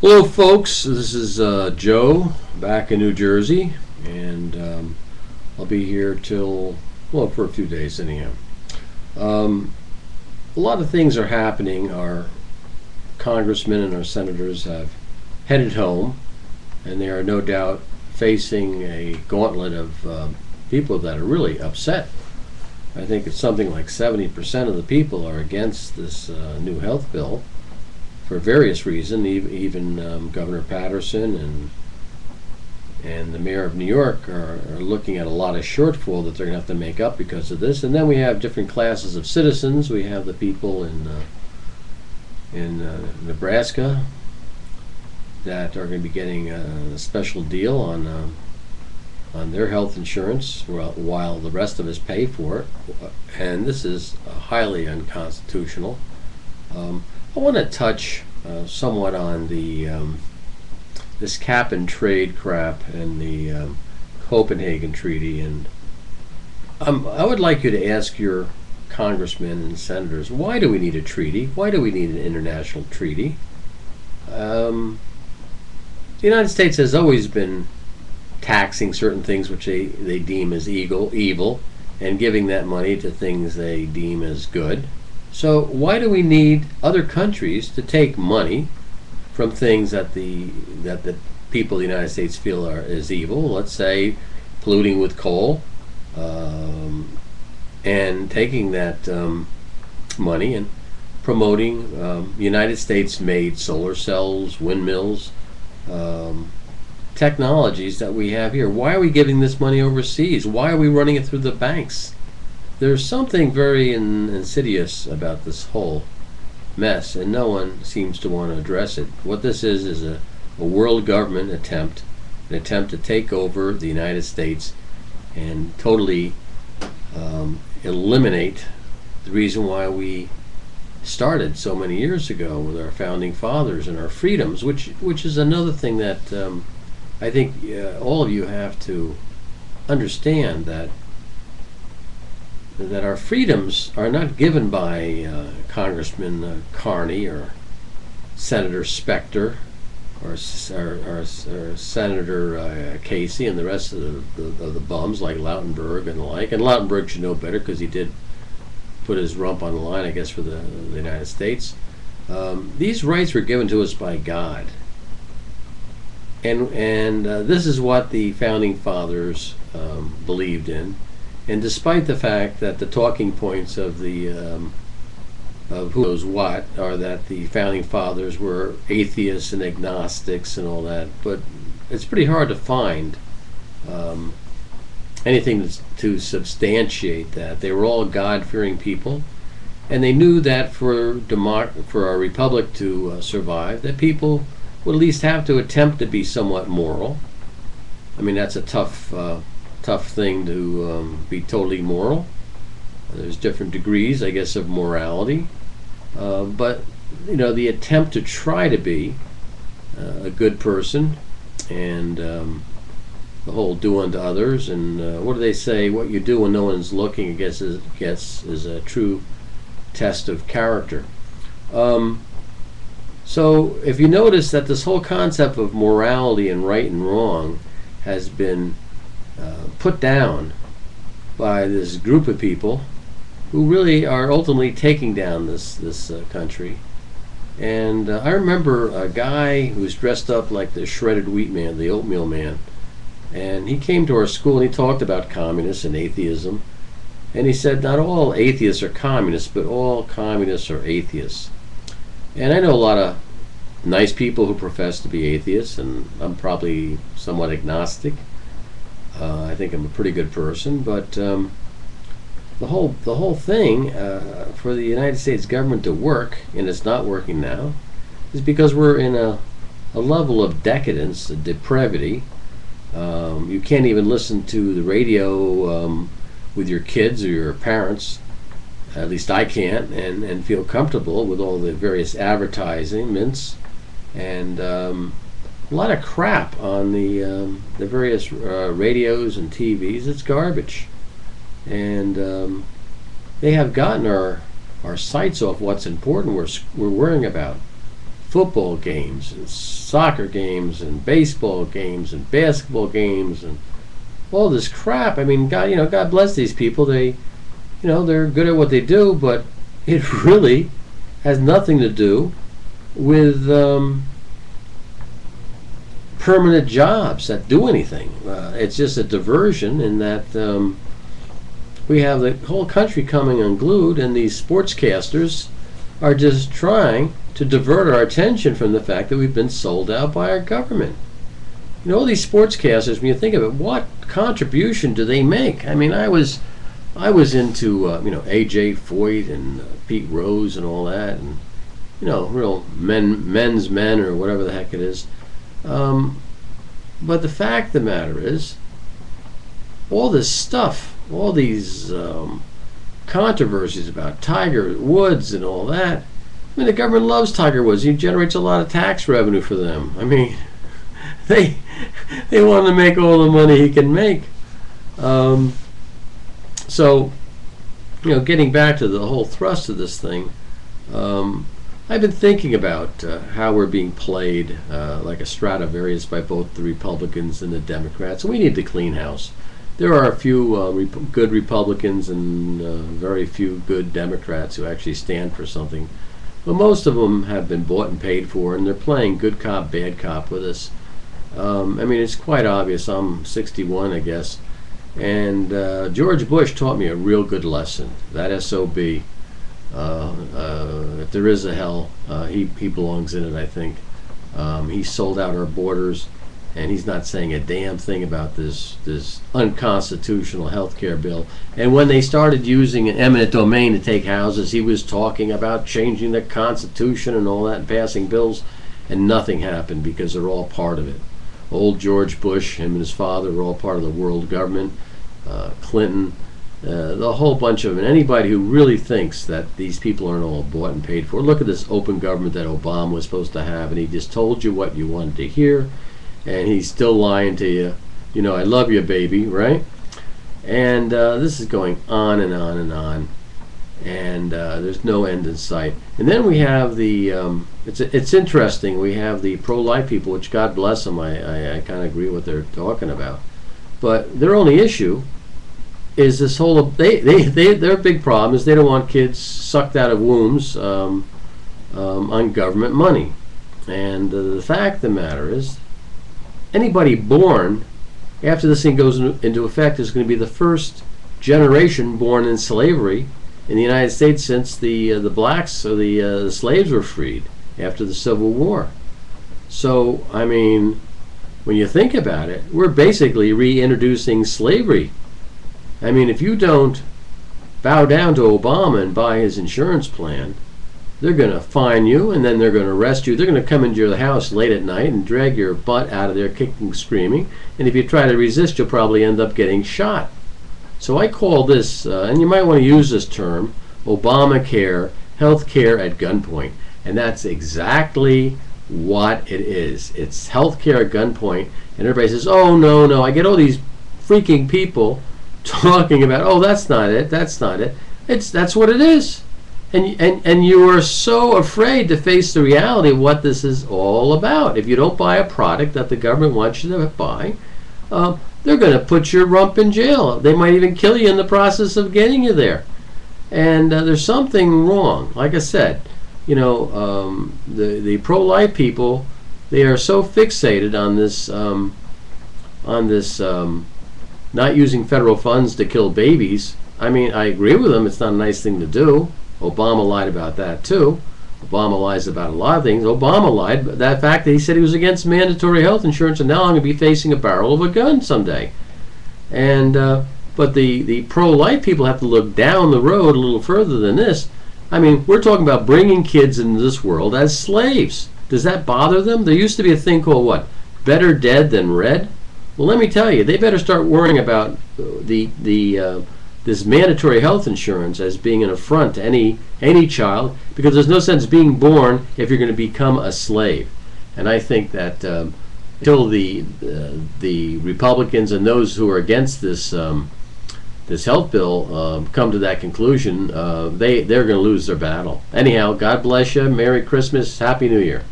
Hello, folks. This is Joe back in New Jersey, and I'll be here till, well, for a few days anyhow. A lot of things are happening. Our congressmen and our senators have headed home, and they are no doubt facing a gauntlet of people that are really upset. I think it's something like 70% of the people are against this new health bill for various reasons. Even Governor Patterson and the mayor of New York are looking at a lot of shortfall that they're going to have to make up because of this. And then we have different classes of citizens. We have the people in Nebraska that are going to be getting a special deal on their health insurance while the rest of us pay for it. And this is highly unconstitutional. I want to touch somewhat on the this cap and trade crap and the Copenhagen Treaty, and I would like you to ask your congressmen and senators, why do we need a treaty? Why do we need an international treaty? The United States has always been taxing certain things which they deem as evil and giving that money to things they deem as good. So why do we need other countries to take money from things that the people of the United States feel is evil? Let's say polluting with coal, and taking that money and promoting United States-made solar cells, windmills, technologies that we have here. Why are we giving this money overseas? Why are we running it through the banks? There's something very insidious about this whole mess, and no one seems to want to address it. What this is a world government attempt, an attempt to take over the United States and totally eliminate the reason why we started so many years ago with our founding fathers and our freedoms, which is another thing that I think all of you have to understand, that our freedoms are not given by Congressman Carney or Senator Specter or Senator Casey and the rest of the bums like Lautenberg and the like. And Lautenberg should know better because he did put his rump on the line, I guess, for the United States. These rights were given to us by God. And this is what the founding fathers believed in. And despite the fact that the talking points of the of who knows what are that the founding fathers were atheists and agnostics and all that, but it's pretty hard to find anything to substantiate that. They were all God-fearing people, and they knew that for our republic to survive, that people would at least have to attempt to be somewhat moral. I mean, that's a tough thing to be totally moral. There's different degrees, I guess, of morality, but the attempt to try to be a good person, and the whole do unto others, and what do they say? What you do when no one's looking, I guess, is a true test of character. So if you notice that this whole concept of morality and right and wrong has been put down by this group of people who really are ultimately taking down this country. And I remember a guy who was dressed up like the shredded wheat man, the oatmeal man, and he came to our school and he talked about communists and atheism, and he said not all atheists are communists, but all communists are atheists. And I know a lot of nice people who profess to be atheists, and I'm probably somewhat agnostic. I think I'm a pretty good person, but the whole thing for the United States government to work, and it's not working now, is because we're in a level of decadence, a depravity. You can't even listen to the radio with your kids or your parents. At least I can't, and feel comfortable with all the various advertisements and a lot of crap on the various radios and TVs. It's garbage, and they have gotten our sights off what's important. We're worrying about football games and soccer games and baseball games and basketball games and all this crap. I mean, God bless these people. They're good at what they do, but it really has nothing to do with permanent jobs that do anything. It's just a diversion in that we have the whole country coming unglued, and these sportscasters are just trying to divert our attention from the fact that we've been sold out by our government. All these sportscasters, when you think of it, what contribution do they make? I mean, I was into AJ Foyt and Pete Rose and all that, and real men's men or whatever the heck it is. But the fact of the matter is, all this stuff, all these controversies about Tiger Woods and all that. I mean, the government loves Tiger Woods. He generates a lot of tax revenue for them. I mean, they want to make all the money he can make. So, getting back to the whole thrust of this thing, I've been thinking about how we're being played like a Stradivarius by both the Republicans and the Democrats. We need to clean house. There are a few good Republicans and very few good Democrats who actually stand for something. But most of them have been bought and paid for, and they're playing good cop, bad cop with us. I mean, it's quite obvious. I'm 61, I guess. And George Bush taught me a real good lesson. That SOB. If there is a hell, he belongs in it, I think. He sold out our borders, and he's not saying a damn thing about this unconstitutional health care bill. And when they started using an eminent domain to take houses, he was talking about changing the Constitution and all that, and passing bills, and nothing happened because they're all part of it. Old George Bush, him and his father were all part of the world government. Clinton, the whole bunch of them. And anybody who really thinks that these people aren't all bought and paid for. Look at this open government that Obama was supposed to have, and he just told you what you wanted to hear, and he's still lying to you. I love you, baby, right? And this is going on and on and on, and there's no end in sight. And then we have the it's interesting. We have the pro-life people, which God bless them. I kind of agree with what they're talking about, but their only issue is this whole their big problem is they don't want kids sucked out of wombs on government money. And the fact of the matter is, anybody born after this thing goes into effect is going to be the first generation born in slavery in the United States since the blacks or the slaves were freed after the Civil War. So, I mean, when you think about it, we're basically reintroducing slavery. I mean, if you don't bow down to Obama and buy his insurance plan, they're going to fine you, and then they're going to arrest you. They're going to come into your house late at night and drag your butt out of there kicking, screaming. And if you try to resist, you'll probably end up getting shot. So I call this, and you might want to use this term, Obamacare, health care at gunpoint. And that's exactly what it is. It's health care at gunpoint. And everybody says, oh, no. I get all these freaking people talking about, oh, that's not it. That's what it is. And you are so afraid to face the reality of what this is all about. If you don't buy a product that the government wants you to buy, they're going to put your rump in jail. They might even kill you in the process of getting you there. And there's something wrong. Like I said, the pro-life people, they are so fixated on this not using federal funds to kill babies. I mean, I agree with them. It's not a nice thing to do. Obama lied about that too. Obama lies about a lot of things. Obama lied about that fact that he said he was against mandatory health insurance, and now I'm going to be facing a barrel of a gun someday. And but the pro-life people have to look down the road a little further than this. I mean, we're talking about bringing kids into this world as slaves. Does that bother them? There used to be a thing called what? Better dead than red? Well, let me tell you, they better start worrying about this mandatory health insurance as being an affront to any child, because there's no sense being born if you're going to become a slave. And I think that until the Republicans and those who are against this health bill come to that conclusion, they're going to lose their battle. Anyhow, God bless you. Merry Christmas. Happy New Year.